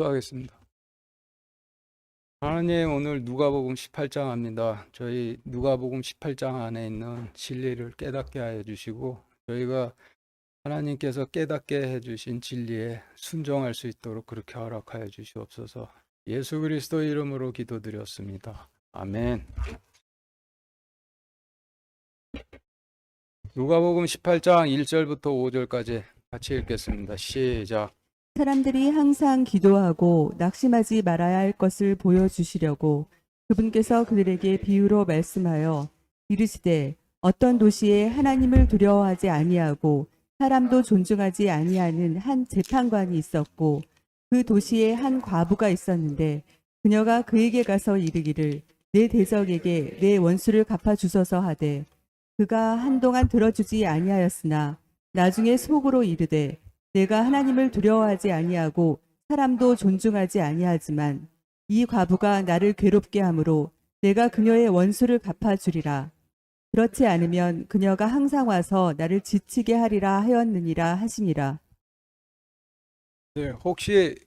기도하겠습니다. 하나님, 오늘 누가복음 18장 합니다. 저희 누가복음 18장 안에 있는 진리를 깨닫게 하여 주시고 저희가 하나님께서 깨닫게 해주신 진리에 순종할 수 있도록 그렇게 허락하여 주시옵소서. 예수 그리스도 이름으로 기도드렸습니다. 아멘. 누가복음 18장 1절부터 5절까지 같이 읽겠습니다. 시작. 사람들이 항상 기도하고 낙심하지 말아야 할 것을 보여주시려고 그분께서 그들에게 비유로 말씀하여 이르시되 어떤 도시에 하나님을 두려워하지 아니하고 사람도 존중하지 아니하는 한 재판관이 있었고 그 도시에 한 과부가 있었는데 그녀가 그에게 가서 이르기를 내 대적에게 내 원수를 갚아주소서 하되 그가 한동안 들어주지 아니하였으나 나중에 속으로 이르되 내가 하나님을 두려워하지 아니하고 사람도 존중하지 아니하지만 이 과부가 나를 괴롭게 하므로 내가 그녀의 원수를 갚아주리라. 그렇지 않으면 그녀가 항상 와서 나를 지치게 하리라 하였느니라 하시니라. 네, 혹시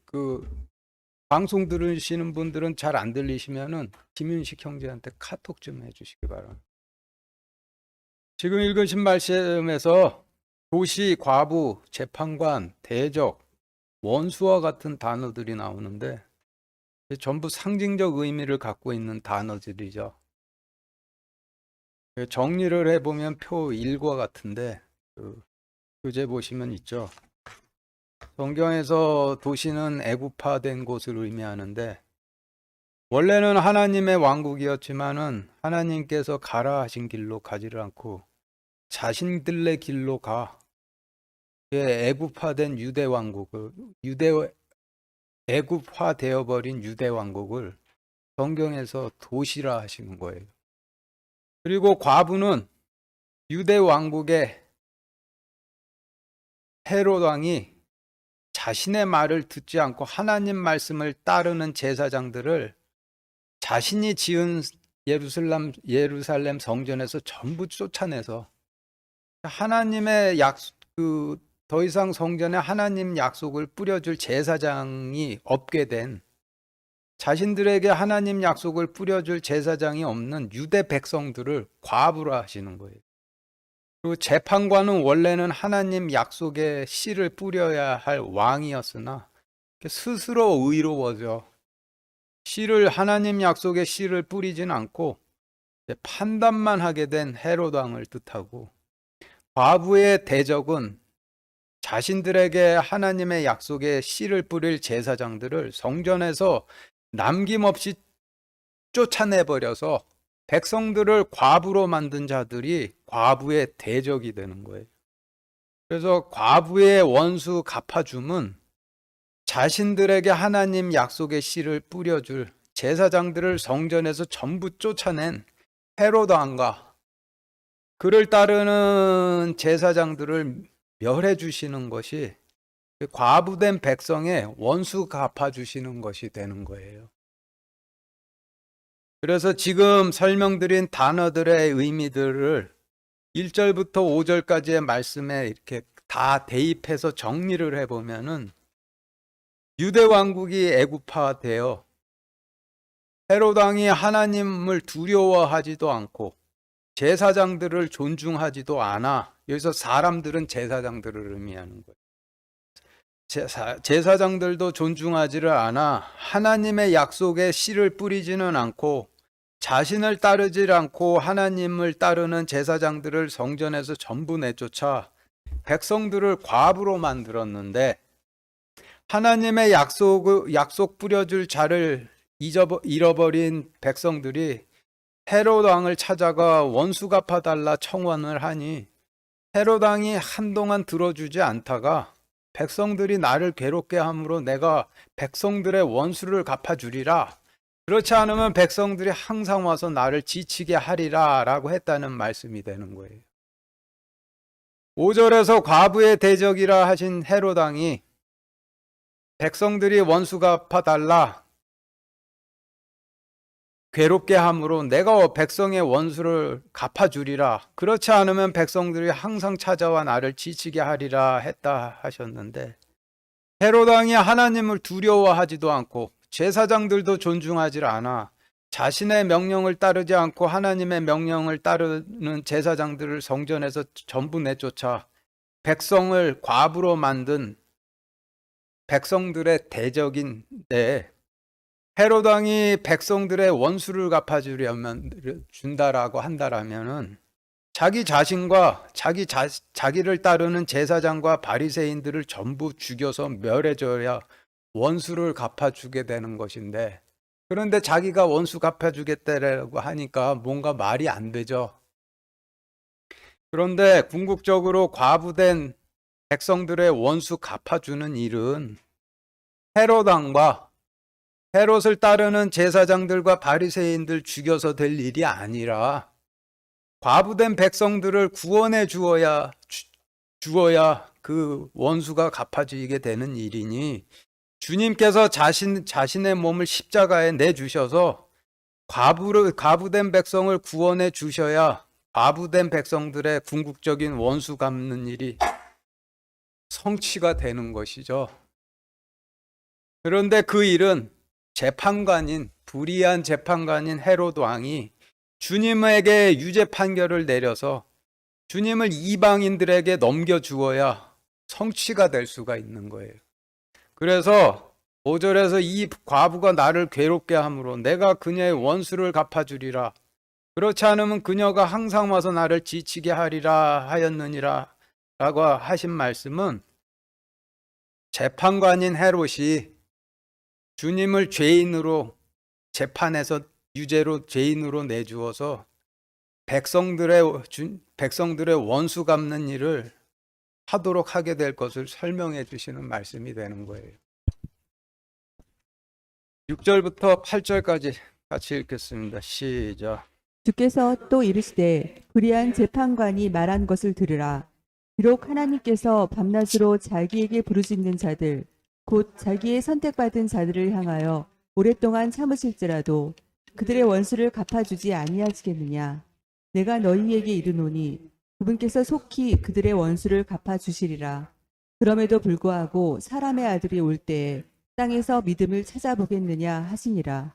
방송 들으시는 분들은 잘 안 들리시면은 김윤식 형제한테 카톡 좀 해주시기 바랍니다. 지금 읽으신 말씀에서 도시, 과부, 재판관, 대적, 원수와 같은 단어들이 나오는데 전부 상징적 의미를 갖고 있는 단어들이죠. 정리를 해보면 표 1과 같은데 교재 보시면 있죠. 성경에서 도시는 애굽화된 곳을 의미하는데 원래는 하나님의 왕국이었지만은 하나님께서 가라 하신 길로 가지를 않고 자신들의 길로 가 애굽화된 유대 왕국을 애굽화되어 버린 유대 왕국을 성경에서 도시라 하시는 거예요. 그리고 과부는 유대 왕국의 헤롯 왕이 자신의 말을 듣지 않고 하나님 말씀을 따르는 제사장들을 자신이 지은 예루살렘 성전에서 전부 쫓아내서 하나님의 더 이상 성전에 하나님 약속을 뿌려줄 제사장이 없게 된, 자신들에게 하나님 약속을 뿌려줄 제사장이 없는 유대 백성들을 과부라 하시는 거예요. 그리고 재판관은 원래는 하나님 약속의 씨를 뿌려야 할 왕이었으나 스스로 의로워져 씨를, 하나님 약속의 씨를 뿌리진 않고 판단만 하게 된 헤롯 왕을 뜻하고, 과부의 대적은 자신들에게 하나님의 약속의 씨를 뿌릴 제사장들을 성전에서 남김없이 쫓아내버려서 백성들을 과부로 만든 자들이 과부의 대적이 되는 거예요. 그래서 과부의 원수 갚아줌은 자신들에게 하나님 약속의 씨를 뿌려줄 제사장들을 성전에서 전부 쫓아낸 헤롯 왕과 그를 따르는 제사장들을 멸해 주시는 것이 과부된 백성의 원수 갚아 주시는 것이 되는 거예요. 그래서 지금 설명드린 단어들의 의미들을 1절부터 5절까지의 말씀에 이렇게 다 대입해서 정리를 해보면은 유대 왕국이 애굽화되어 헤롯 왕이 하나님을 두려워하지도 않고 제사장들을 존중하지도 않아. 여기서 사람들은 제사장들을 의미하는 거예요. 제사장들도 존중하지를 않아 하나님의 약속에 씨를 뿌리지는 않고 자신을 따르지 않고 하나님을 따르는 제사장들을 성전에서 전부 내쫓아 백성들을 과부로 만들었는데, 하나님의 약속 뿌려줄 자를 잃어버린 백성들이 헤롯 왕을 찾아가 원수 갚아달라 청원을 하니 헤롯 왕이 한동안 들어주지 않다가 백성들이 나를 괴롭게 함으로 내가 백성들의 원수를 갚아주리라. 그렇지 않으면 백성들이 항상 와서 나를 지치게 하리라 라고 했다는 말씀이 되는 거예요. 5절에서 과부의 대적이라 하신 헤롯 왕이 백성들이 원수 갚아달라 괴롭게 함으로 내가 백성의 원수를 갚아주리라. 그렇지 않으면 백성들이 항상 찾아와 나를 지치게 하리라 했다 하셨는데, 헤롯 왕이 하나님을 두려워하지도 않고 제사장들도 존중하지 않아 자신의 명령을 따르지 않고 하나님의 명령을 따르는 제사장들을 성전에서 전부 내쫓아 백성을 과부로 만든 백성들의 대적인데, 헤롯 왕이 백성들의 원수를 갚아주려면 준다라고 한다라면은 자기 자신과 자기를 따르는 제사장과 바리새인들을 전부 죽여서 멸해줘야 원수를 갚아주게 되는 것인데, 그런데 자기가 원수 갚아주겠다라고 하니까 뭔가 말이 안 되죠. 그런데 궁극적으로 과부된 백성들의 원수 갚아주는 일은 헤롯 왕과 헤롯을 따르는 제사장들과 바리새인들 죽여서 될 일이 아니라 과부된 백성들을 구원해 주어야 그 원수가 갚아지게 되는 일이니, 주님께서 자신의 몸을 십자가에 내주셔서 과부된 백성을 구원해 주셔야 과부된 백성들의 궁극적인 원수 갚는 일이 성취가 되는 것이죠. 그런데 그 일은 불의한 재판관인 헤롯 왕이 주님에게 유죄 판결을 내려서 주님을 이방인들에게 넘겨주어야 성취가 될 수가 있는 거예요. 그래서 5절에서 이 과부가 나를 괴롭게 함으로 내가 그녀의 원수를 갚아주리라. 그렇지 않으면 그녀가 항상 와서 나를 지치게 하리라 하였느니라 라고 하신 말씀은, 재판관인 헤롯이 주님을 죄인으로 재판에서 유죄로 죄인으로 내주어서 백성들의 원수 갚는 일을 하도록 하게 될 것을 설명해 주시는 말씀이 되는 거예요. 6절부터 8절까지 같이 읽겠습니다. 시작. 주께서 또 이르시되 불의한 재판관이 말한 것을 들으라. 비록 하나님께서 밤낮으로 자기에게 부르짖는 자들 곧 자기의 선택받은 자들을 향하여 오랫동안 참으실지라도 그들의 원수를 갚아주지 아니하시겠느냐. 내가 너희에게 이르노니 그분께서 속히 그들의 원수를 갚아주시리라. 그럼에도 불구하고 사람의 아들이 올 때에 땅에서 믿음을 찾아보겠느냐 하시니라.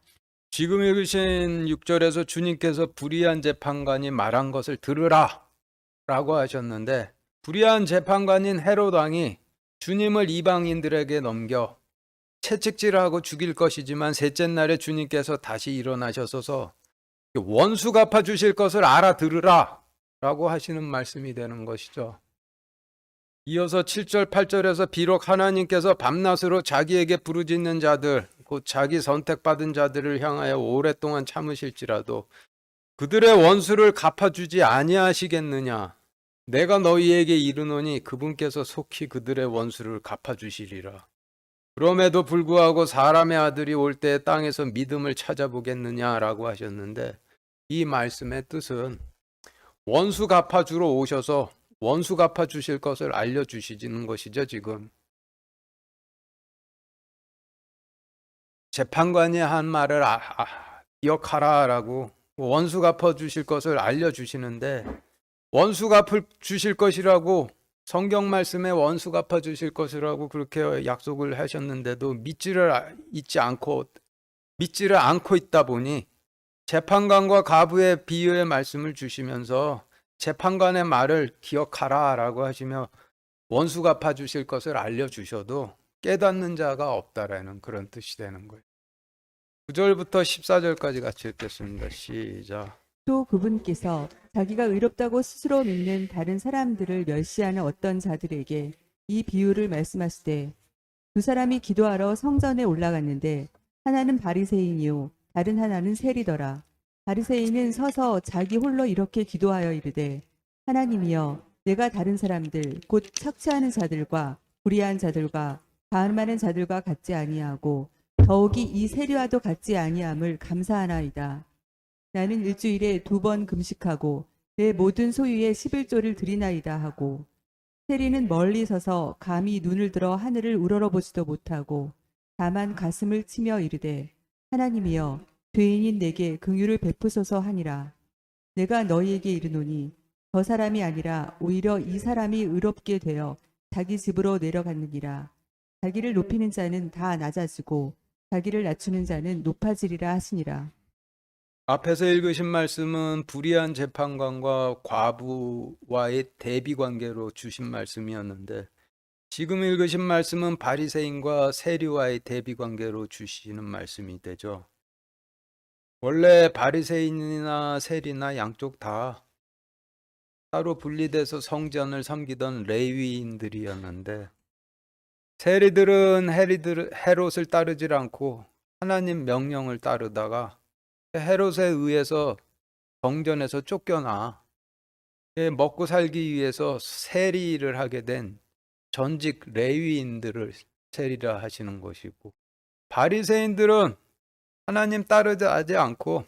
지금 읽으신 6절에서 주님께서 불의한 재판관이 말한 것을 들으라 라고 하셨는데, 불의한 재판관인 헤롯 왕이 주님을 이방인들에게 넘겨 채찍질하고 죽일 것이지만 셋째 날에 주님께서 다시 일어나셔서 원수 갚아주실 것을 알아들으라 라고 하시는 말씀이 되는 것이죠. 이어서 7절 8절에서 비록 하나님께서 밤낮으로 자기에게 부르짖는 자들 곧 자기 선택받은 자들을 향하여 오랫동안 참으실지라도 그들의 원수를 갚아주지 아니하시겠느냐. 내가 너희에게 이르노니 그분께서 속히 그들의 원수를 갚아주시리라. 그럼에도 불구하고 사람의 아들이 올 때 땅에서 믿음을 찾아보겠느냐라고 하셨는데, 이 말씀의 뜻은 원수 갚아주러 오셔서 원수 갚아주실 것을 알려주시는 것이죠. 지금 재판관이 한 말을 기억하라라고 원수 갚아주실 것을 알려주시는데, 원수 갚아주실 것이라고 성경 말씀에 원수 갚아주실 것이라고 그렇게 약속을 하셨는데도 믿지를 않고 있다 보니 재판관과 과부의 비유의 말씀을 주시면서 재판관의 말을 기억하라라고 하시며 원수 갚아주실 것을 알려주셔도 깨닫는 자가 없다라는 그런 뜻이 되는 거예요. 9절부터 14절까지 같이 읽겠습니다. 시작. 또 그분께서 자기가 의롭다고 스스로 믿는 다른 사람들을 멸시하는 어떤 자들에게 이 비유를 말씀하시되, 두 사람이 기도하러 성전에 올라갔는데 하나는 바리새인이요 다른 하나는 세리더라. 바리새인은 서서 자기 홀로 이렇게 기도하여 이르되, 하나님이여 내가 다른 사람들 곧 착취하는 자들과 불의한 자들과 가늠하는 자들과 같지 아니하고 더욱이 이 세리와도 같지 아니함을 감사하나이다. 나는 일주일에 2번 금식하고 내 모든 소유의 11조를 드리나이다 하고, 세리는 멀리 서서 감히 눈을 들어 하늘을 우러러보지도 못하고 다만 가슴을 치며 이르되, 하나님이여 죄인인 내게 긍휼을 베푸소서 하니라. 내가 너희에게 이르노니 저 사람이 아니라 오히려 이 사람이 의롭게 되어 자기 집으로 내려갔느니라. 자기를 높이는 자는 다 낮아지고 자기를 낮추는 자는 높아지리라 하시니라. 앞에서 읽으신 말씀은 불의한 재판관과 과부와의 대비 관계로 주신 말씀이었는데, 지금 읽으신 말씀은 바리새인과 세리와의 대비 관계로 주시는 말씀이 되죠. 원래 바리새인이나 세리나 양쪽 다 따로 분리돼서 성전을 섬기던 레위인들이었는데, 세리들은 헤롯을 따르지 않고 하나님 명령을 따르다가 헤롯에 의해서 성전에서 쫓겨나 먹고 살기 위해서 세리를 하게 된 전직 레위인들을 세리라 하시는 것이고, 바리새인들은 하나님 따르지 않고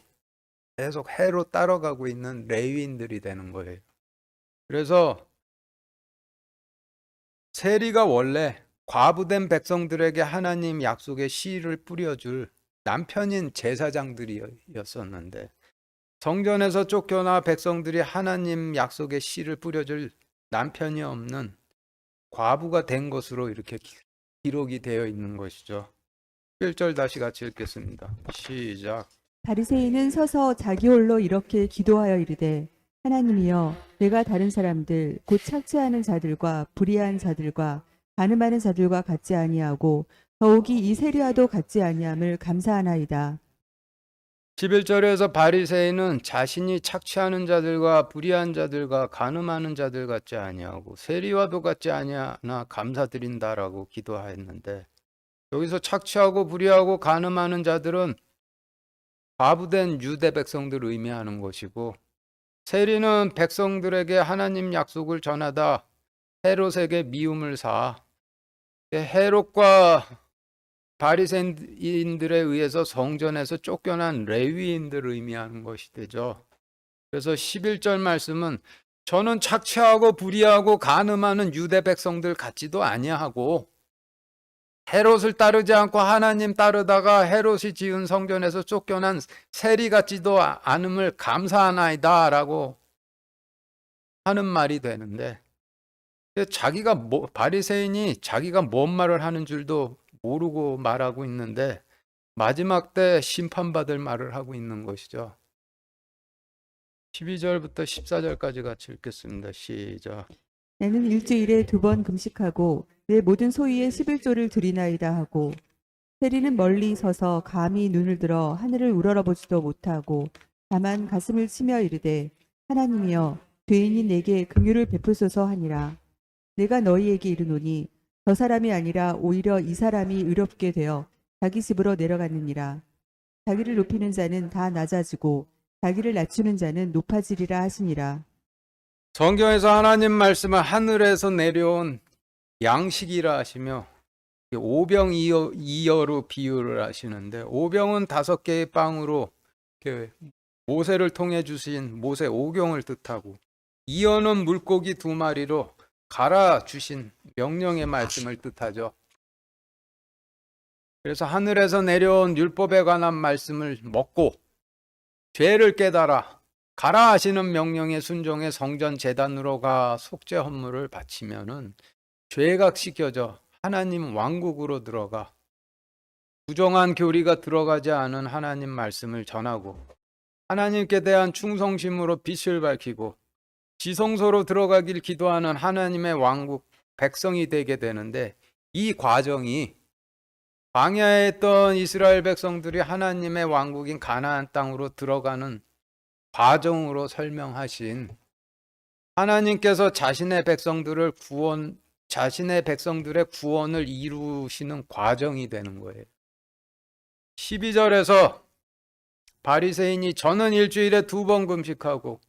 계속 헤롯 따라가고 있는 레위인들이 되는 거예요. 그래서 세리가 원래 과부된 백성들에게 하나님 약속의 씨를 뿌려줄 남편인 제사장들이었었는데, 성전에서 쫓겨나 백성들이 하나님 약속의 씨를 뿌려줄 남편이 없는 과부가 된 것으로 이렇게 기록이 되어 있는 것이죠. 1절 다시 같이 읽겠습니다. 시작. 바리새인은 서서 자기 홀로 이렇게 기도하여 이르되 하나님이여 내가 다른 사람들 곧 착취하는 자들과 불의한 자들과 간음하는 자들과 같지 아니하고 더욱이 이 세리와도 같지 아니함을 감사하나이다. 11절에서 바리새인은 자신이 착취하는 자들과 불의한 자들과 간음하는 자들 같지 아니하고 세리와도 같지 아니하나 감사드린다라고 기도했는데, 여기서 착취하고 불의하고 간음하는 자들은 과부된 유대 백성들을 의미하는 것이고, 세리는 백성들에게 하나님 약속을 전하다 헤롯에게 미움을 사 헤롯과 바리새인들에 의해서 성전에서 쫓겨난 레위인들을 의미하는 것이 되죠. 그래서 11절 말씀은 저는 착취하고 불의하고 간음하는 유대 백성들 같지도 아니하고 헤롯을 따르지 않고 하나님 따르다가 헤롯이 지은 성전에서 쫓겨난 세리 같지도 않음을 감사하나이다 라고 하는 말이 되는데, 바리새인이 자기가 뭔 말을 하는 줄도 모르고 말하고 있는데 마지막 때 심판받을 말을 하고 있는 것이죠. 12절부터 14절까지 같이 읽겠습니다. 시작. 나는 일주일에 2번 금식하고 내 모든 소유의 11조를 드리나이다 하고, 세리는 멀리 서서 감히 눈을 들어 하늘을 우러러보지도 못하고 다만 가슴을 치며 이르되 하나님이여 죄인인 내게 긍휼을 베푸소서 하니라. 내가 너희에게 이르노니 저 사람이 아니라 오히려 이 사람이 의롭게 되어 자기 집으로 내려갔느니라. 자기를 높이는 자는 다 낮아지고 자기를 낮추는 자는 높아지리라 하시니라. 성경에서 하나님 말씀은 하늘에서 내려온 양식이라 하시며 오병이어로 비유를 하시는데, 오병은 5개의 빵으로 모세를 통해 주신 모세 오경을 뜻하고, 이어는 물고기 2마리로 갈아 주신 명령의 말씀을 뜻하죠. 그래서 하늘에서 내려온 율법에 관한 말씀을 먹고 죄를 깨달아 가라 하시는 명령에 순종해 성전 제단으로 가 속죄 헌물을 바치면은 죄가 씻겨져 하나님 왕국으로 들어가 부정한 교리가 들어가지 않은 하나님 말씀을 전하고 하나님께 대한 충성심으로 빛을 밝히고 지성소로 들어가길 기도하는 하나님의 왕국 백성이 되게 되는데, 이 과정이 광야에 있던 이스라엘 백성들이 하나님의 왕국인 가나안 땅으로 들어가는 과정으로 설명하신 하나님께서 자신의 백성들의 구원을 이루시는 과정이 되는 거예요. 12절에서 바리새인이 저는 일주일에 2번 금식하고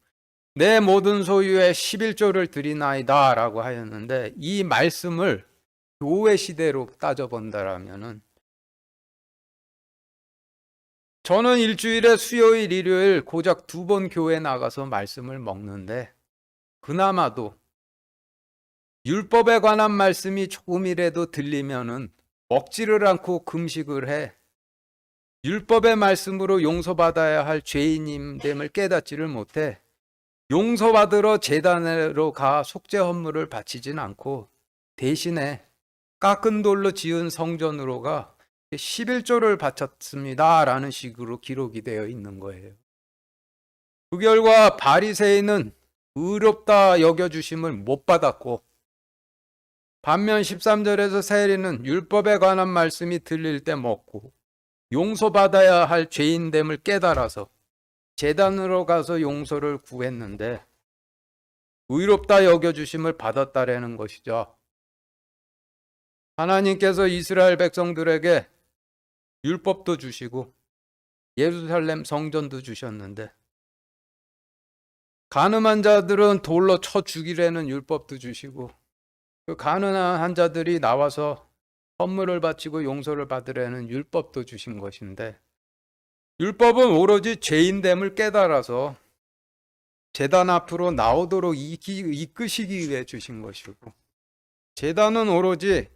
내 모든 소유의 11조를 드리나이다 라고 하였는데, 이 말씀을 교회 시대로 따져본다라면은 저는 일주일에 수요일 일요일 고작 2번 교회 나가서 말씀을 먹는데, 그나마도 율법에 관한 말씀이 조금이라도 들리면은 먹지를 않고 금식을 해 율법의 말씀으로 용서받아야 할 죄인임됨을 깨닫지를 못해 용서받으러 제단으로 가 속죄 헌물을 바치진 않고 대신에 깎은 돌로 지은 성전으로가 11조를 바쳤습니다 라는 식으로 기록이 되어 있는 거예요. 그 결과 바리새인은 의롭다 여겨주심을 못 받았고, 반면 13절에서 세리는 율법에 관한 말씀이 들릴 때 먹고 용서받아야 할 죄인됨을 깨달아서 제단으로 가서 용서를 구했는데 의롭다 여겨주심을 받았다라는 것이죠. 하나님께서 이스라엘 백성들에게 율법도 주시고 예루살렘 성전도 주셨는데, 가늠한 자들은 돌로 쳐 죽이라는 율법도 주시고, 그 가난한 자들이 나와서 선물을 바치고 용서를 받으라는 율법도 주신 것인데, 율법은 오로지 죄인됨을 깨달아서 제단 앞으로 나오도록 이끄시기 위해 주신 것이고, 제단은 오로지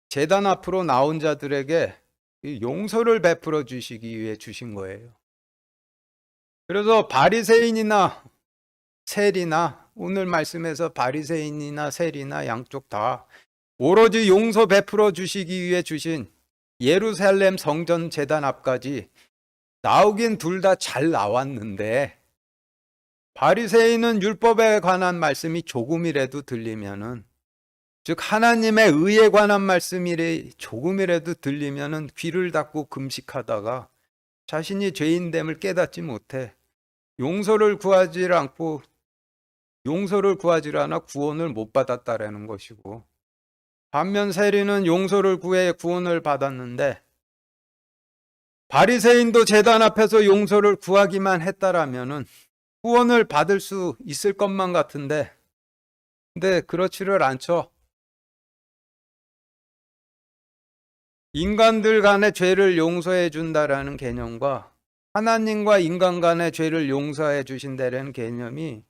제단 앞으로 나온 자들에게 용서를 베풀어 주시기 위해 주신 거예요. 그래서 바리새인이나 세리나, 오늘 말씀에서 바리새인이나 세리나 양쪽 다 오로지 용서 베풀어 주시기 위해 주신 예루살렘 성전 제단 앞까지 나오긴 둘 다 잘 나왔는데, 바리새인은 율법에 관한 말씀이 조금이라도 들리면은, 즉 하나님의 의에 관한 말씀이 조금이라도 들리면은 귀를 닫고 금식하다가 자신이 죄인됨을 깨닫지 못해 용서를 구하지 않아 구원을 못 받았다라는 것이고, 반면 세리는 용서를 구해 구원을 받았는데, 바리새인도 제단 앞에서 용서를 구하기만 했다라면은 구원을 받을 수 있을 것만 같은데, 근데 그렇지를 않죠. 인간들 간의 죄를 용서해 준다라는 개념과 하나님과 인간 간의 죄를 용서해 주신다라는 개념이,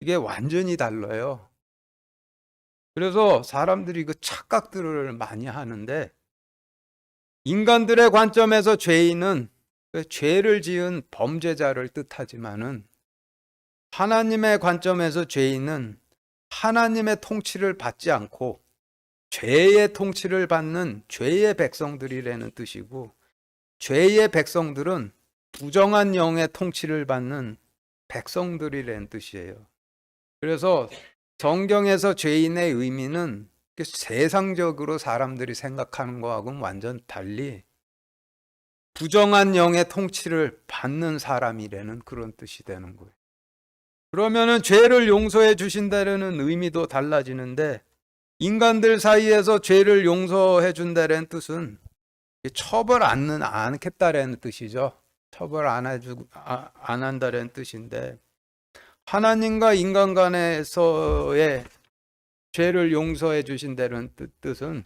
이게 완전히 달라요. 그래서 사람들이 그 착각들을 많이 하는데, 인간들의 관점에서 죄인은 죄를 지은 범죄자를 뜻하지만은, 하나님의 관점에서 죄인은 하나님의 통치를 받지 않고 죄의 통치를 받는 죄의 백성들이라는 뜻이고, 죄의 백성들은 부정한 영의 통치를 받는 백성들이라는 뜻이에요. 그래서 성경에서 죄인의 의미는 세상적으로 사람들이 생각하는 거하고는 완전 달리 부정한 영의 통치를 받는 사람이라는 그런 뜻이 되는 거예요. 그러면은 죄를 용서해 주신다는 의미도 달라지는데, 인간들 사이에서 죄를 용서해 준다는 뜻은 처벌 않겠다라는 뜻이죠. 처벌 안 한다는 뜻인데, 하나님과 인간 간에서의 죄를 용서해 주신다는 뜻은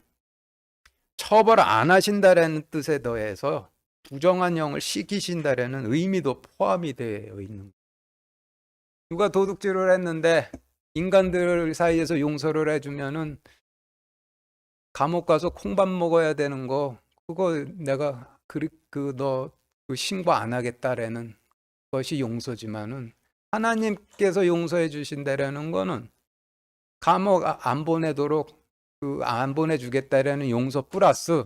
처벌 안 하신다는 뜻에 더해서 부정한 영을 씻기신다는 의미도 포함이 되어 있는 거예요. 누가 도둑질을 했는데 인간들 사이에서 용서를 해주면은 감옥 가서 콩밥 먹어야 되는 거, 그거 내가 너 신고 안 하겠다라는 것이 용서지만은, 하나님께서 용서해 주신다라는 거는 감옥 안 보내도록 안 보내주겠다라는 용서 플러스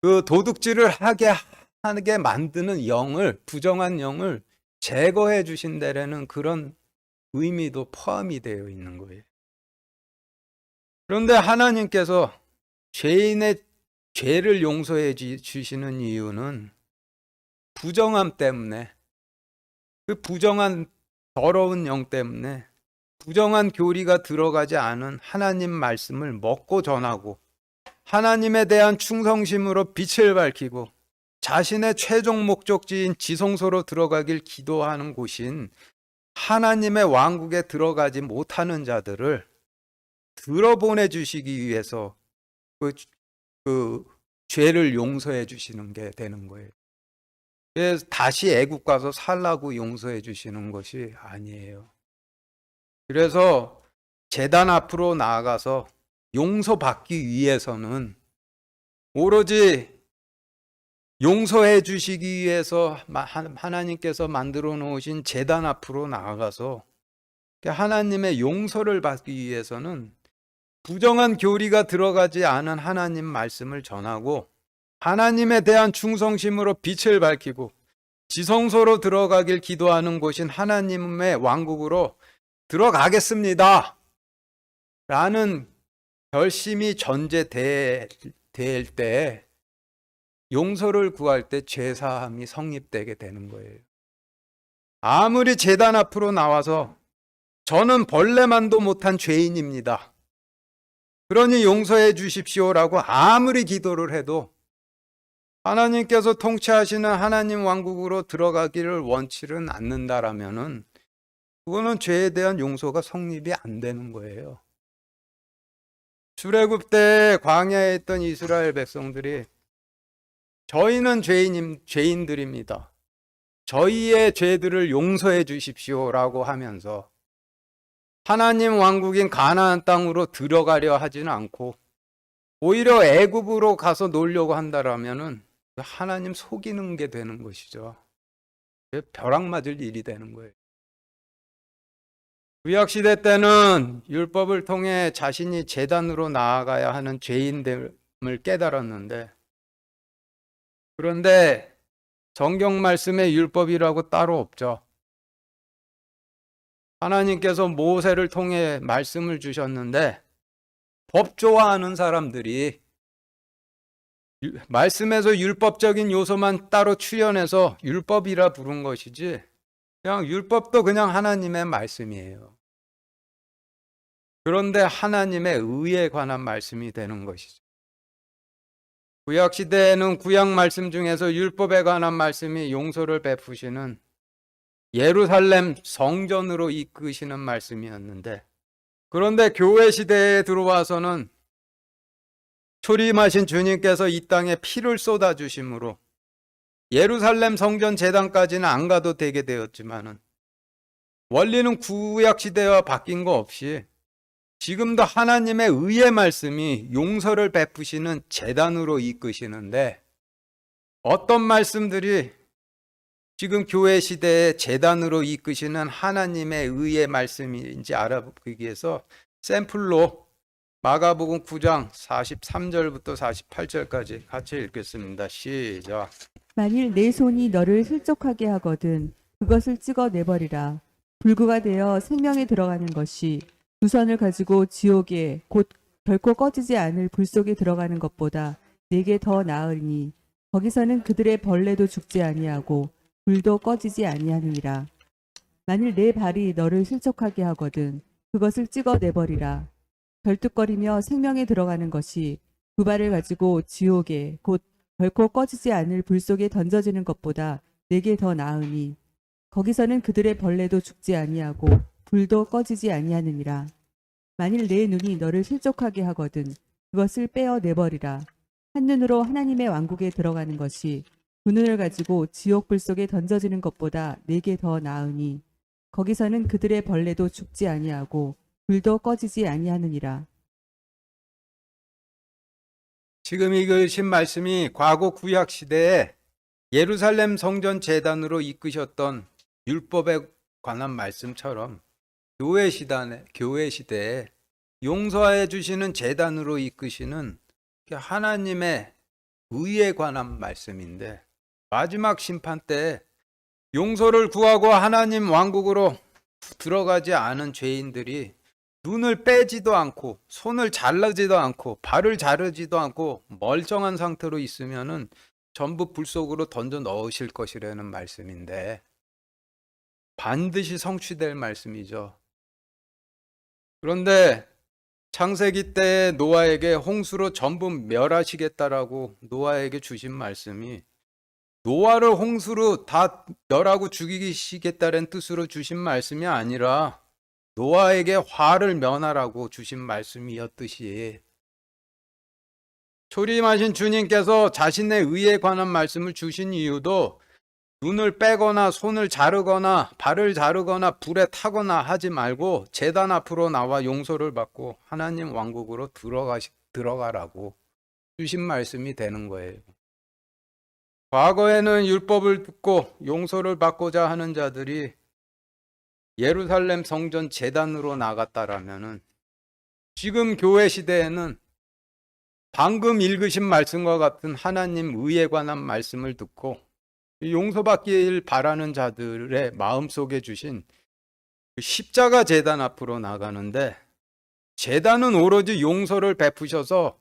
그 도둑질을 하게 만드는 부정한 영을 제거해 주신다라는 그런 의미도 포함이 되어 있는 거예요. 그런데 하나님께서 죄인의 죄를 용서해 주시는 이유는 부정함 때문에, 그 부정한 더러운 영 때문에 부정한 교리가 들어가지 않은 하나님 말씀을 먹고 전하고, 하나님에 대한 충성심으로 빛을 밝히고 자신의 최종 목적지인 지성소로 들어가길 기도하는 곳인 하나님의 왕국에 들어가지 못하는 자들을 들어보내 주시기 위해서 그 죄를 용서해 주시는 게 되는 거예요. 그래서 다시 애국 가서 살라고 용서해 주시는 것이 아니에요. 그래서 제단 앞으로 나아가서 용서받기 위해서는 오로지 용서해 주시기 위해서 하나님께서 만들어 놓으신 제단 앞으로 나아가서 하나님의 용서를 받기 위해서는 부정한 교리가 들어가지 않은 하나님 말씀을 전하고 하나님에 대한 충성심으로 빛을 밝히고 지성소로 들어가길 기도하는 곳인 하나님의 왕국으로 들어가겠습니다 라는 결심이 전제될 때 용서를 구할 때 죄사함이 성립되게 되는 거예요. 아무리 제단 앞으로 나와서 저는 벌레만도 못한 죄인입니다, 그러니 용서해 주십시오라고 아무리 기도를 해도 하나님께서 통치하시는 하나님 왕국으로 들어가기를 원치는 않는다라면은 그거는 죄에 대한 용서가 성립이 안 되는 거예요. 출애굽 때 광야에 있던 이스라엘 백성들이 저희는 죄인들입니다, 저희의 죄들을 용서해 주십시오라고 하면서 하나님 왕국인 가나안 땅으로 들어가려 하지는 않고 오히려 애굽으로 가서 놀려고 한다라면은 하나님 속이는 게 되는 것이죠. 벼락 맞을 일이 되는 거예요. 구약시대 때는 율법을 통해 자신이 제단으로 나아가야 하는 죄인됨을 깨달았는데, 그런데 성경 말씀에 율법이라고 따로 없죠. 하나님께서 모세를 통해 말씀을 주셨는데 법 좋아하는 사람들이 말씀에서 율법적인 요소만 따로 추려내서 율법이라 부른 것이지, 그냥 율법도 그냥 하나님의 말씀이에요. 그런데 하나님의 의에 관한 말씀이 되는 것이죠. 구약시대에는 구약 말씀 중에서 율법에 관한 말씀이 용서를 베푸시는 예루살렘 성전으로 이끄시는 말씀이었는데, 그런데 교회 시대에 들어와서는 초림하신 주님께서 이 땅에 피를 쏟아주심으로 예루살렘 성전 제단까지는 안 가도 되게 되었지만은 원리는 구약 시대와 바뀐 거 없이 지금도 하나님의 의의 말씀이 용서를 베푸시는 제단으로 이끄시는데, 어떤 말씀들이 지금 교회 시대의 제단으로 이끄시는 하나님의 의의 말씀인지 알아보기 위해서 샘플로 마가복음 9장 43절부터 48절까지 같이 읽겠습니다. 시작. 만일 내 손이 너를 실족하게 하거든 그것을 찍어내버리라. 불구가 되어 생명에 들어가는 것이 두 손을 가지고 지옥에 곧 결코 꺼지지 않을 불 속에 들어가는 것보다 내게 더 나으니 거기서는 그들의 벌레도 죽지 아니하고 불도 꺼지지 아니하느니라. 만일 내 발이 너를 실족하게 하거든 그것을 찍어내버리라. 벌뚝거리며 생명에 들어가는 것이 두 발을 가지고 지옥에 곧 결코 꺼지지 않을 불 속에 던져지는 것보다 내게 더 나으니 거기서는 그들의 벌레도 죽지 아니하고 불도 꺼지지 아니하느니라. 만일 내 눈이 너를 실족하게 하거든 그것을 빼어 내버리라. 한눈으로 하나님의 왕국에 들어가는 것이 두 눈을 가지고 지옥 불 속에 던져지는 것보다 내게 더 나으니 거기서는 그들의 벌레도 죽지 아니하고 불도 꺼지지 아니하느니라. 지금 읽으신 말씀이 과거 구약 시대에 예루살렘 성전 제단으로 이끄셨던 율법에 관한 말씀처럼 교회 시대에 용서해 주시는 제단으로 이끄시는 하나님의 의에 관한 말씀인데, 마지막 심판 때 용서를 구하고 하나님 왕국으로 들어가지 않은 죄인들이 눈을 빼지도 않고 손을 자르지도 않고 발을 자르지도 않고 멀쩡한 상태로 있으면은 전부 불 속으로 던져 넣으실 것이라는 말씀인데, 반드시 성취될 말씀이죠. 그런데 창세기 때 노아에게 홍수로 전부 멸하시겠다라고 노아에게 주신 말씀이 노아를 홍수로 다 멸하고 죽이시겠다는 뜻으로 주신 말씀이 아니라 노아에게 화를 면하라고 주신 말씀이었듯이, 초림하신 주님께서 자신의 의에 관한 말씀을 주신 이유도 눈을 빼거나 손을 자르거나 발을 자르거나 불에 타거나 하지 말고 제단 앞으로 나와 용서를 받고 하나님 왕국으로 들어가라고 주신 말씀이 되는 거예요. 과거에는 율법을 듣고 용서를 받고자 하는 자들이 예루살렘 성전 제단으로 나갔다라면은 지금 교회 시대에는 방금 읽으신 말씀과 같은 하나님 의에 관한 말씀을 듣고 용서받길 바라는 자들의 마음속에 주신 그 십자가 제단 앞으로 나가는데, 제단은 오로지 용서를 베푸셔서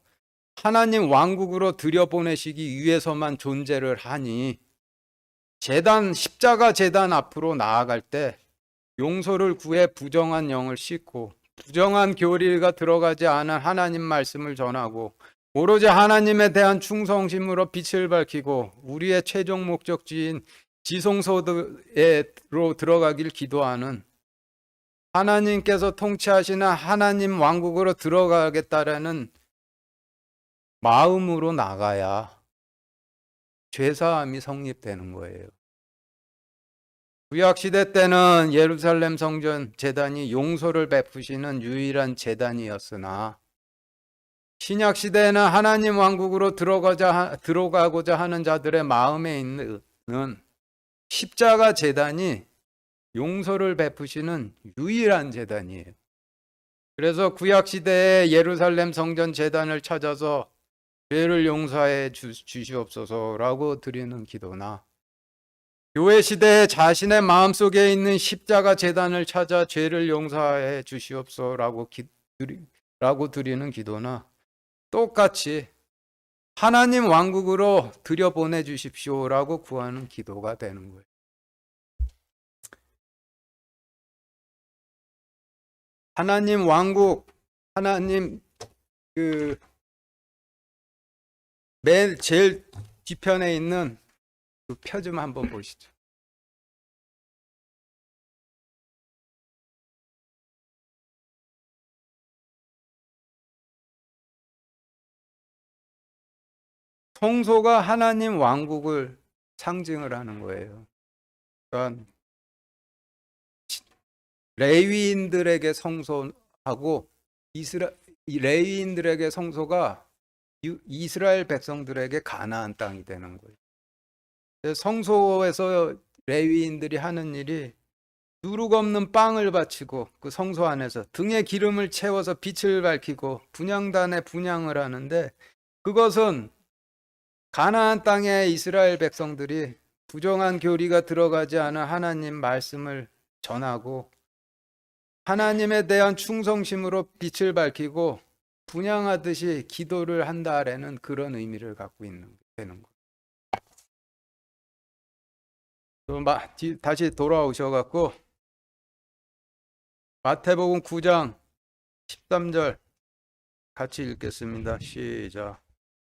하나님 왕국으로 들여보내시기 위해서만 존재를 하니, 십자가 제단 앞으로 나아갈 때 용서를 구해 부정한 영을 씻고 부정한 교리가 들어가지 않은 하나님 말씀을 전하고 오로지 하나님에 대한 충성심으로 빛을 밝히고 우리의 최종 목적지인 지성소로 들어가길 기도하는, 하나님께서 통치하시는 하나님 왕국으로 들어가겠다라는 마음으로 나가야 죄사함이 성립되는 거예요. 구약시대 때는 예루살렘 성전 제단이 용서를 베푸시는 유일한 제단이었으나, 신약시대에는 하나님 왕국으로 들어가고자 하는 자들의 마음에 있는 십자가 제단이 용서를 베푸시는 유일한 제단이에요. 그래서 구약시대에 예루살렘 성전 제단을 찾아서 죄를 용서해 주시옵소서라고 드리는 기도나, 교회 시대에 자신의 마음속에 있는 십자가 제단을 찾아 죄를 용서해 주시옵소서라고 드리는 기도나 똑같이 하나님 왕국으로 들여보내 주십시오라고 구하는 기도가 되는 거예요. 하나님 왕국, 하나님 맨 제일 뒤편에 있는 그 표 좀 한번 보시죠. 성소가 하나님 왕국을 상징을 하는 거예요. 그러니까 레위인들에게 성소하고 이 레위인들에게 성소가 이스라엘 백성들에게 가나안 땅이 되는 거예요. 성소에서 레위인들이 하는 일이 누룩 없는 빵을 바치고 그 성소 안에서 등에 기름을 채워서 빛을 밝히고 분향단에 분향을 하는데, 그것은 가나안 땅의 이스라엘 백성들이 부정한 교리가 들어가지 않은 하나님 말씀을 전하고 하나님에 대한 충성심으로 빛을 밝히고 분향하듯이 기도를 한다라는 그런 의미를 갖고 있는 되는 거예요. 다시 돌아오셔갖고 마태복음 9장 13절 같이 읽겠습니다. 시작.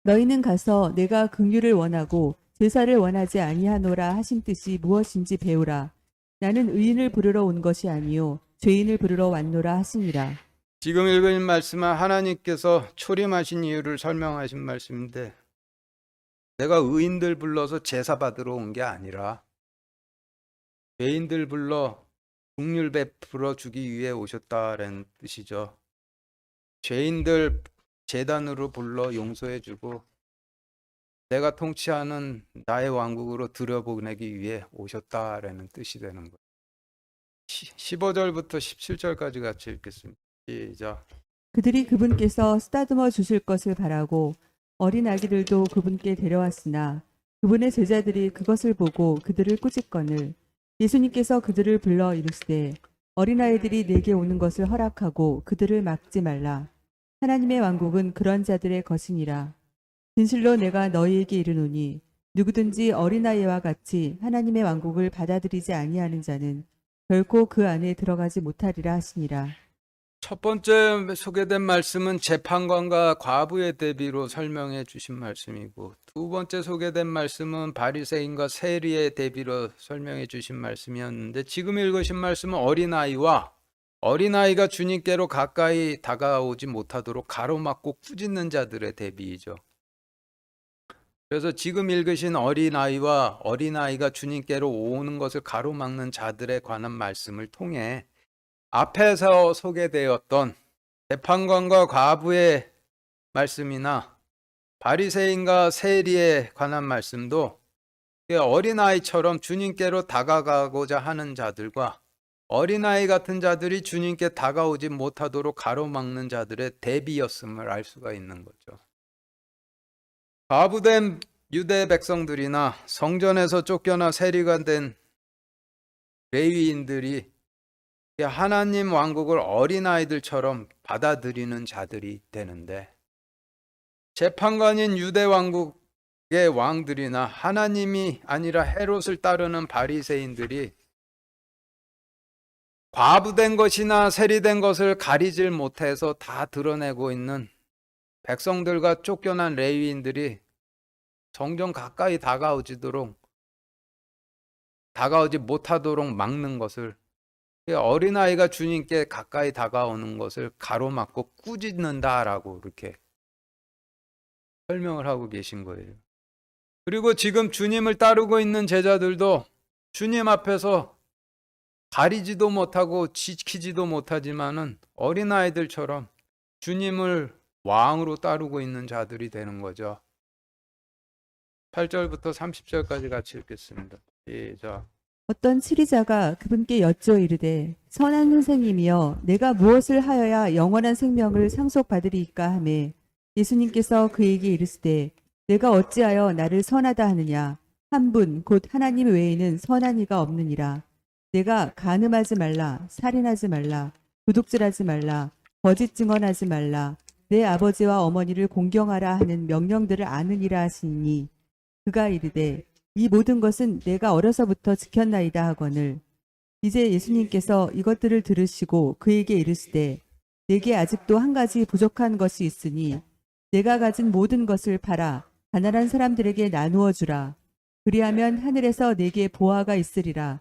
너희는 가서 내가 긍휼을 원하고 제사를 원하지 아니하노라 하신 뜻이 무엇인지 배우라. 나는 의인을 부르러 온 것이 아니요 죄인을 부르러 왔노라 하시니라. 지금 읽은 말씀은 하나님께서 초림하신 이유를 설명하신 말씀인데, 내가 의인들 불러서 제사 받으러 온 게 아니라 죄인들 불러 긍휼 베풀어 주기 위해 오셨다는 뜻이죠. 죄인들 제단으로 불러 용서해 주고 내가 통치하는 나의 왕국으로 들여보내기 위해 오셨다라는 뜻이 되는 거예요. 15절부터 17절까지 같이 읽겠습니다. 시작. 그들이 그분께서 쓰다듬어 주실 것을 바라고 어린 아기들도 그분께 데려왔으나 그분의 제자들이 그것을 보고 그들을 꾸짖거늘 예수님께서 그들을 불러 이르시되 어린아이들이 내게 오는 것을 허락하고 그들을 막지 말라. 하나님의 왕국은 그런 자들의 것이니라. 진실로 내가 너희에게 이르노니 누구든지 어린아이와 같이 하나님의 왕국을 받아들이지 아니하는 자는 결코 그 안에 들어가지 못하리라 하시니라. 첫 번째 소개된 말씀은 재판관과 과부의 대비로 설명해 주신 말씀이고, 두 번째 소개된 말씀은 바리새인과 세리의 대비로 설명해 주신 말씀이었는데, 지금 읽으신 말씀은 어린아이가 주님께로 가까이 다가오지 못하도록 가로막고 꾸짖는 자들의 대비이죠. 그래서 지금 읽으신 어린아이가 주님께로 오는 것을 가로막는 자들에 관한 말씀을 통해 앞에서 소개되었던 재판관과 과부의 말씀이나 바리새인과 세리에 관한 말씀도 어린아이처럼 주님께로 다가가고자 하는 자들과 어린아이 같은 자들이 주님께 다가오지 못하도록 가로막는 자들의 대비였음을 알 수가 있는 거죠. 과부된 유대 백성들이나 성전에서 쫓겨나 세리가 된 레위인들이 하나님 왕국을 어린아이들처럼 받아들이는 자들이 되는데, 재판관인 유대 왕국의 왕들이나 하나님이 아니라 헤롯을 따르는 바리새인들이 과부된 것이나 세리된 것을 가리질 못해서 다 드러내고 있는 백성들과 쫓겨난 레위인들이 성전 가까이 다가오지 못하도록 막는 것을, 어린아이가 주님께 가까이 다가오는 것을 가로막고 꾸짖는다라고 이렇게 설명을 하고 계신 거예요. 그리고 지금 주님을 따르고 있는 제자들도 주님 앞에서 가리지도 못하고 지키지도 못하지만은 어린아이들처럼 주님을 왕으로 따르고 있는 자들이 되는 거죠. 8절부터 30절까지 같이 읽겠습니다. 시작. 어떤 치리자가 그분께 여쭈어 이르되 선한 선생님이여 내가 무엇을 하여야 영원한 생명을 상속받으리이까 하매 예수님께서 그에게 이르시되 내가 어찌하여 나를 선하다 하느냐 한 분 곧 하나님 외에는 선한 이가 없느니라. 내가 간음하지 말라 살인하지 말라 도둑질하지 말라 거짓 증언하지 말라 내 아버지와 어머니를 공경하라 하는 명령들을 아느니라 하시니 그가 이르되 이 모든 것은 내가 어려서부터 지켰나이다 하거늘. 이제 예수님께서 이것들을 들으시고 그에게 이르시되 내게 아직도 한 가지 부족한 것이 있으니 내가 가진 모든 것을 팔아 가난한 사람들에게 나누어 주라. 그리하면 하늘에서 내게 보화가 있으리라.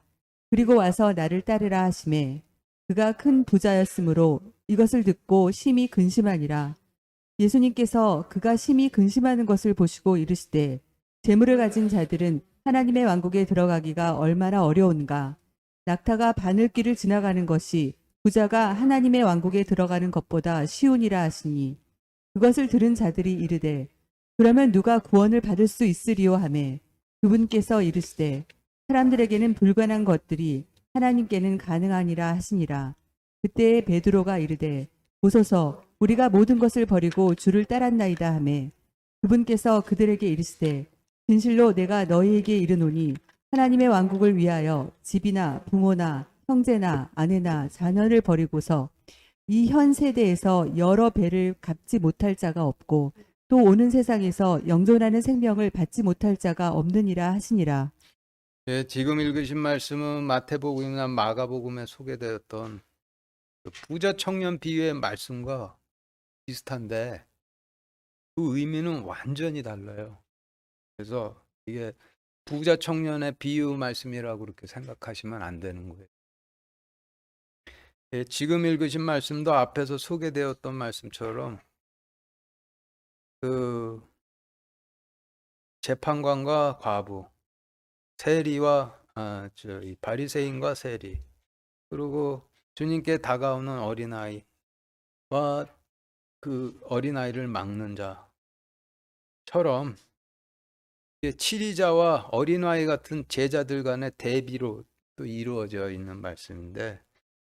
그리고 와서 나를 따르라 하시매 그가 큰 부자였으므로 이것을 듣고 심히 근심하니라. 예수님께서 그가 심히 근심하는 것을 보시고 이르시되 재물을 가진 자들은 하나님의 왕국에 들어가기가 얼마나 어려운가. 낙타가 바늘길을 지나가는 것이 부자가 하나님의 왕국에 들어가는 것보다 쉬우니라 하시니 그것을 들은 자들이 이르되 그러면 누가 구원을 받을 수 있으리요 하매 그분께서 이르시되 사람들에게는 불가능한 것들이 하나님께는 가능하니라 하시니라. 그때 베드로가 이르되 보소서 우리가 모든 것을 버리고 주를 따랐나이다 하매 그분께서 그들에게 이르시되 진실로 내가 너희에게 이르노니 하나님의 왕국을 위하여 집이나 부모나 형제나 아내나 자녀를 버리고서 이 현 세대에서 여러 배를 갚지 못할 자가 없고 또 오는 세상에서 영존하는 생명을 받지 못할 자가 없느니라 하시니라. 예, 지금 읽으신 말씀은 마태복음이나 마가복음에 소개되었던 그 부자 청년 비유의 말씀과 비슷한데 그 의미는 완전히 달라요. 그래서 이게 부자 청년의 비유 말씀이라고 그렇게 생각하시면 안 되는 거예요. 예, 지금 읽으신 말씀도 앞에서 소개되었던 말씀처럼 그 재판관과 과부, 세리와 이 바리새인과 세리, 그리고 주님께 다가오는 어린아이와 그 어린아이를 막는 자처럼 치리자와 어린아이 같은 제자들 간의 대비로 또 이루어져 있는 말씀인데,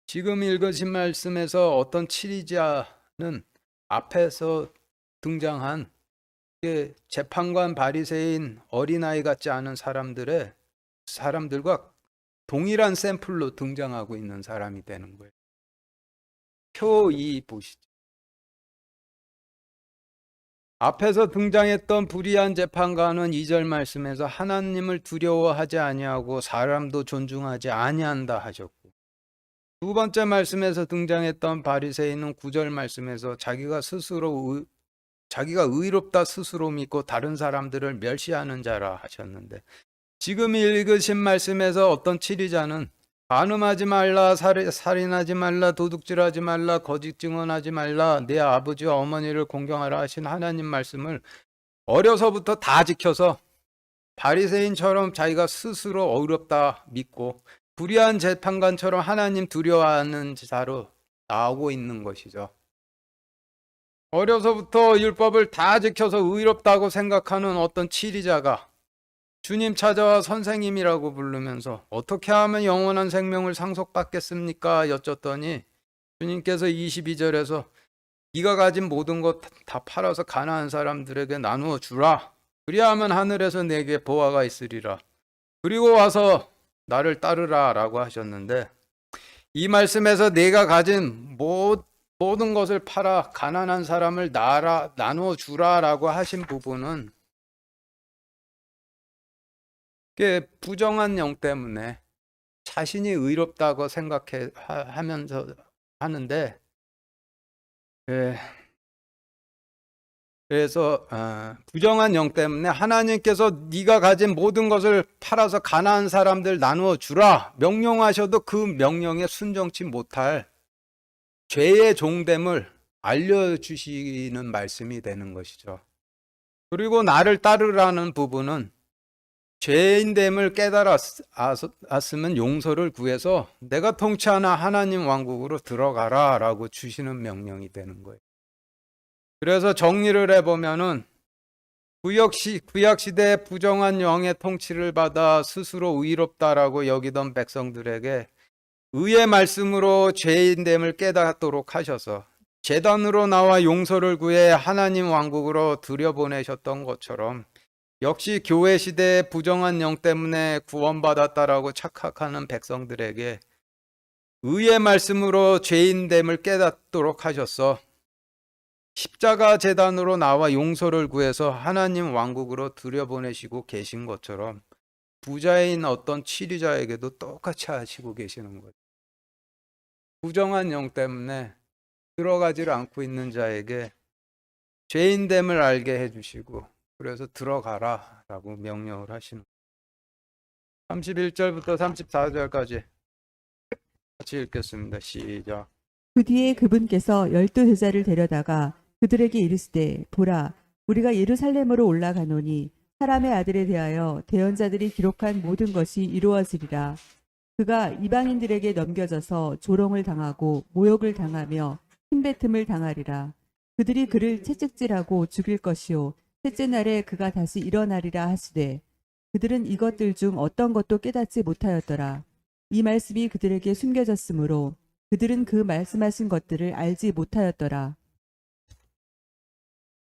지금 읽으신 말씀에서 어떤 치리자는 앞에서 등장한 재판관, 바리새인, 어린아이 같지 않은 사람들과 동일한 샘플로 등장하고 있는 사람이 되는 거예요. 표 2 보시죠. 앞에서 등장했던 불의한 재판관은 2절 말씀에서 하나님을 두려워하지 아니하고 사람도 존중하지 아니한다 하셨고, 두 번째 말씀에서 등장했던 바리새인은 9절 말씀에서 자기가 의롭다 스스로 믿고 다른 사람들을 멸시하는 자라 하셨는데, 지금 읽으신 말씀에서 어떤 치리자는 간음하지 말라, 살인하지 말라, 도둑질하지 말라, 거짓 증언하지 말라, 내 아버지와 어머니를 공경하라 하신 하나님 말씀을 어려서부터 다 지켜서 바리새인처럼 자기가 스스로 어렵다 믿고 불의한 재판관처럼 하나님 두려워하는 자로 나오고 있는 것이죠. 어려서부터 율법을 다 지켜서 의롭다고 생각하는 어떤 치리자가 주님 찾아와 선생님이라고 부르면서 어떻게 하면 영원한 생명을 상속받겠습니까? 여쭸더니 주님께서 22절에서 네가 가진 모든 것 다 팔아서 가난한 사람들에게 나누어 주라. 그리하면 하늘에서 내게 보화가 있으리라. 그리고 와서 나를 따르라 라고 하셨는데, 이 말씀에서 내가 가진 모든 것을 팔아 가난한 사람을 나누어 주라 라고 하신 부분은 그 부정한 영 때문에 자신이 의롭다고 하면서 하는데, 예, 그래서 부정한 영 때문에 하나님께서 네가 가진 모든 것을 팔아서 가난한 사람들 나누어 주라 명령하셔도 그 명령에 순종치 못할 죄의 종됨을 알려주시는 말씀이 되는 것이죠. 그리고 나를 따르라는 부분은 죄인됨을 깨달았으면 용서를 구해서 내가 통치하는 하나님 왕국으로 들어가라 라고 주시는 명령이 되는 거예요. 그래서 정리를 해보면은 구약시대 부정한 영의 통치를 받아 스스로 의롭다라고 여기던 백성들에게 의의 말씀으로 죄인됨을 깨닫도록 하셔서 제단으로 나와 용서를 구해 하나님 왕국으로 들여보내셨던 것처럼, 역시 교회 시대의 부정한 영 때문에 구원받았다라고 착각하는 백성들에게 의의 말씀으로 죄인됨을 깨닫도록 하셔서 십자가 제단으로 나와 용서를 구해서 하나님 왕국으로 들여보내시고 계신 것처럼 부자인 어떤 치리자에게도 똑같이 하시고 계시는 거예요. 부정한 영 때문에 들어가지를 않고 있는 자에게 죄인됨을 알게 해주시고 그래서 들어가라 라고 명령을 하시는 거예요. 31절부터 34절까지 같이 읽겠습니다. 시작. 그 뒤에 그분께서 12제자를 데려다가 그들에게 이르시되 보라 우리가 예루살렘으로 올라가노니 사람의 아들에 대하여 대언자들이 기록한 모든 것이 이루어지리라. 그가 이방인들에게 넘겨져서 조롱을 당하고 모욕을 당하며 힘뱉음을 당하리라. 그들이 그를 채찍질하고 죽일 것이요 셋째 날에 그가 다시 일어나리라 하시되 그들은 이것들 중 어떤 것도 깨닫지 못하였더라. 이 말씀이 그들에게 숨겨졌으므로 그들은 그 말씀하신 것들을 알지 못하였더라.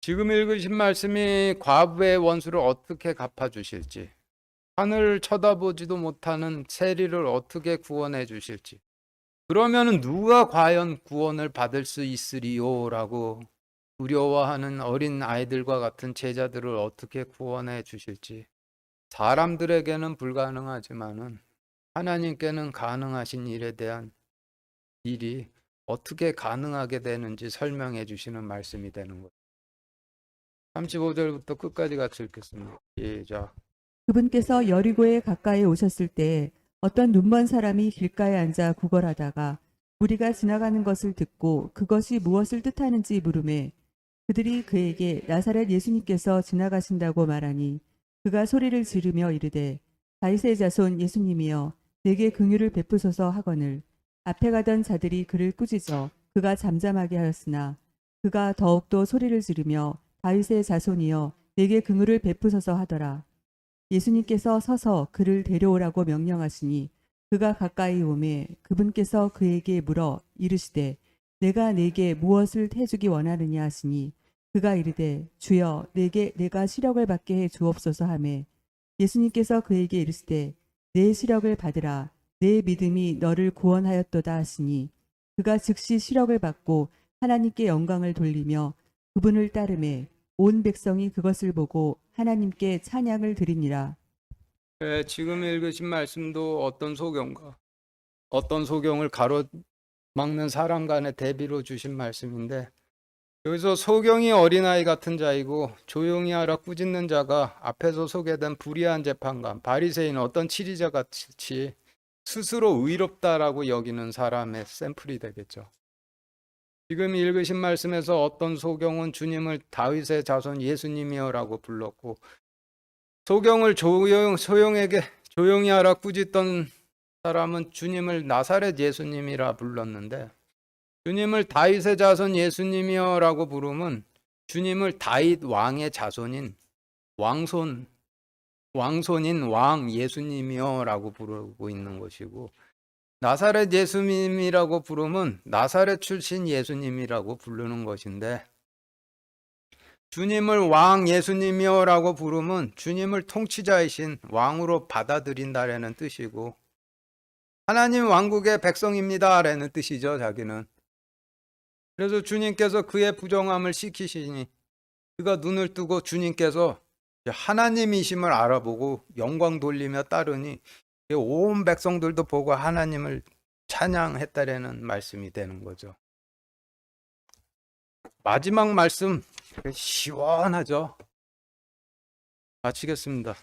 지금 읽으신 말씀이 과부의 원수를 어떻게 갚아주실지, 하늘을 쳐다보지도 못하는 세리를 어떻게 구원해 주실지, 그러면 누가 과연 구원을 받을 수 있으리요? 라고 두려워하는 어린 아이들과 같은 제자들을 어떻게 구원해 주실지, 사람들에게는 불가능하지만은 하나님께는 가능하신 일에 대한 일이 어떻게 가능하게 되는지 설명해 주시는 말씀이 되는 거예요. 35절부터 끝까지 같이 읽겠습니다. 시작. 그분께서 여리고에 가까이 오셨을 때 어떤 눈먼 사람이 길가에 앉아 구걸하다가 무리가 지나가는 것을 듣고 그것이 무엇을 뜻하는지 물으매 그들이 그에게 나사렛 예수님께서 지나가신다고 말하니 그가 소리를 지르며 이르되 다윗의 자손 예수님이여 내게 긍휼을 베푸소서 하거늘 앞에 가던 자들이 그를 꾸짖어 그가 잠잠하게 하였으나 그가 더욱더 소리를 지르며 다윗의 자손이여 내게 긍휼을 베푸소서 하더라. 예수님께서 서서 그를 데려오라고 명령하시니 그가 가까이 오매 그분께서 그에게 물어 이르시되 내가 내게 무엇을 해주기 원하느냐 하시니 그가 이르되 주여 내게 내가 시력을 받게 해 주옵소서 하매 예수님께서 그에게 이르시되 내 시력을 받으라 내 믿음이 너를 구원하였도다 하시니 그가 즉시 시력을 받고 하나님께 영광을 돌리며 그분을 따르매 온 백성이 그것을 보고 하나님께 찬양을 드리니라. 지금 읽으신 말씀도 어떤 소경을 가로막는 사람 간의 대비로 주신 말씀인데, 여기서 소경이 어린아이 같은 자이고 조용히 하라 꾸짖는 자가 앞에서 소개된 불의한 재판관, 바리새인, 어떤 치리자 같이 스스로 의롭다라고 여기는 사람의 샘플이 되겠죠. 지금 읽으신 말씀에서 어떤 소경은 주님을 다윗의 자손 예수님이여라고 불렀고, 소경을 소용에게 조용히 하라 꾸짖던 사람은 주님을 나사렛 예수님이라 불렀는데, 주님을 다윗의 자손 예수님이여라고 부르면 주님을 다윗 왕의 자손인 왕손 왕손인 왕 예수님이여라고 부르고 있는 것이고, 나사렛 예수님이라고 부르면 나사렛 출신 예수님이라고 부르는 것인데, 주님을 왕 예수님이여라고 부르면 주님을 통치자이신 왕으로 받아들인다라는 뜻이고, 하나님 왕국의 백성입니다라는 뜻이죠, 자기는. 그래서 주님께서 그의 부정함을 시키시니 그가 눈을 뜨고 주님께서 하나님이심을 알아보고 영광 돌리며 따르니 온 백성들도 보고 하나님을 찬양했다라는 말씀이 되는 거죠. 마지막 말씀 시원하죠. 마치겠습니다.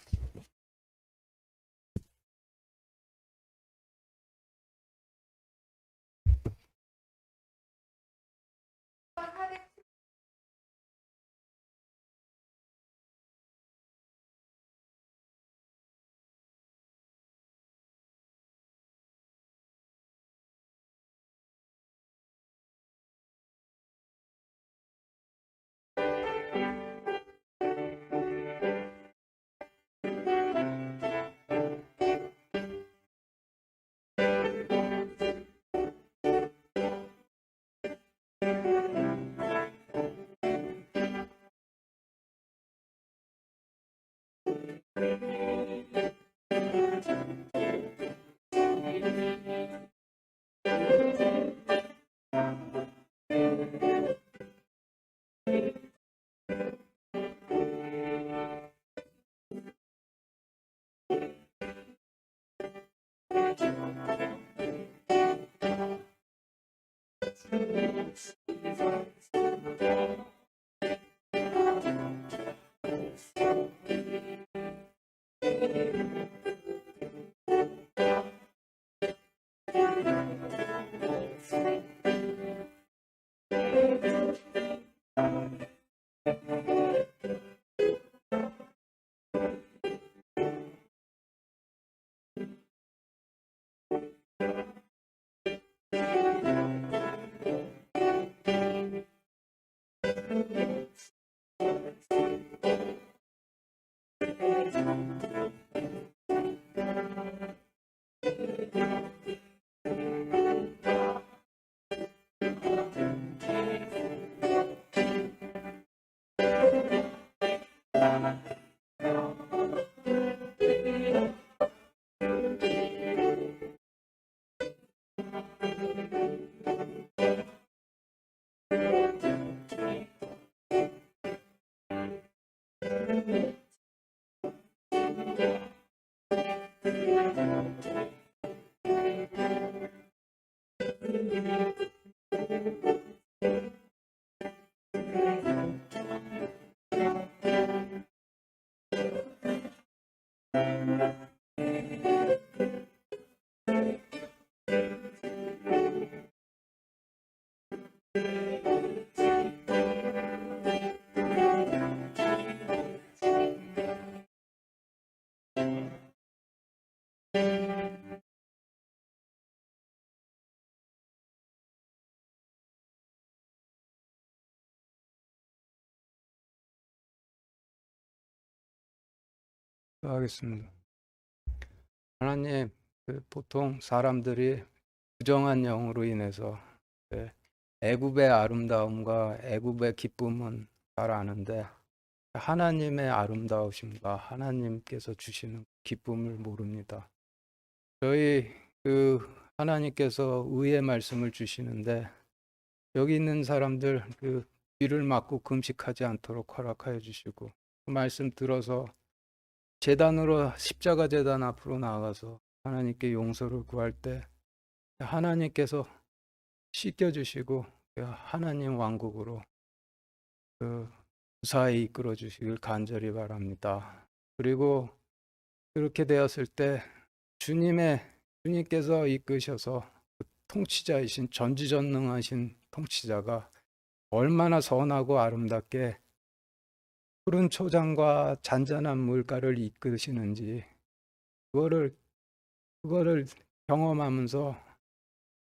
하겠습니다. 하나님, 보통 사람들이 부정한 영으로 인해서 애굽의 아름다움과 애굽의 기쁨은 잘 아는데 하나님의 아름다우심과 하나님께서 주시는 기쁨을 모릅니다. 저희 하나님께서 의의 말씀을 주시는데 여기 있는 사람들 귀를 막고 금식하지 않도록 허락하여 주시고 그 말씀 들어서 제단으로 십자가 제단 앞으로 나아가서 하나님께 용서를 구할 때 하나님께서 씻겨주시고 하나님 왕국으로 무사히 이끌어 주시길 간절히 바랍니다. 그리고 그렇게 되었을 때 주님께서 이끄셔서 통치자이신 전지전능하신 통치자가 얼마나 선하고 아름답게 푸른 초장과 잔잔한 물가를 이끄시는지 그거를 경험하면서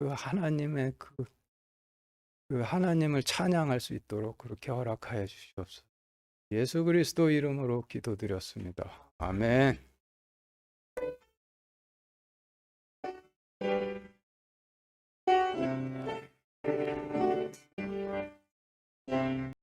하나님의 하나님을 찬양할 수 있도록 그렇게 허락하여 주시옵소서. 예수 그리스도 이름으로 기도드렸습니다. 아멘.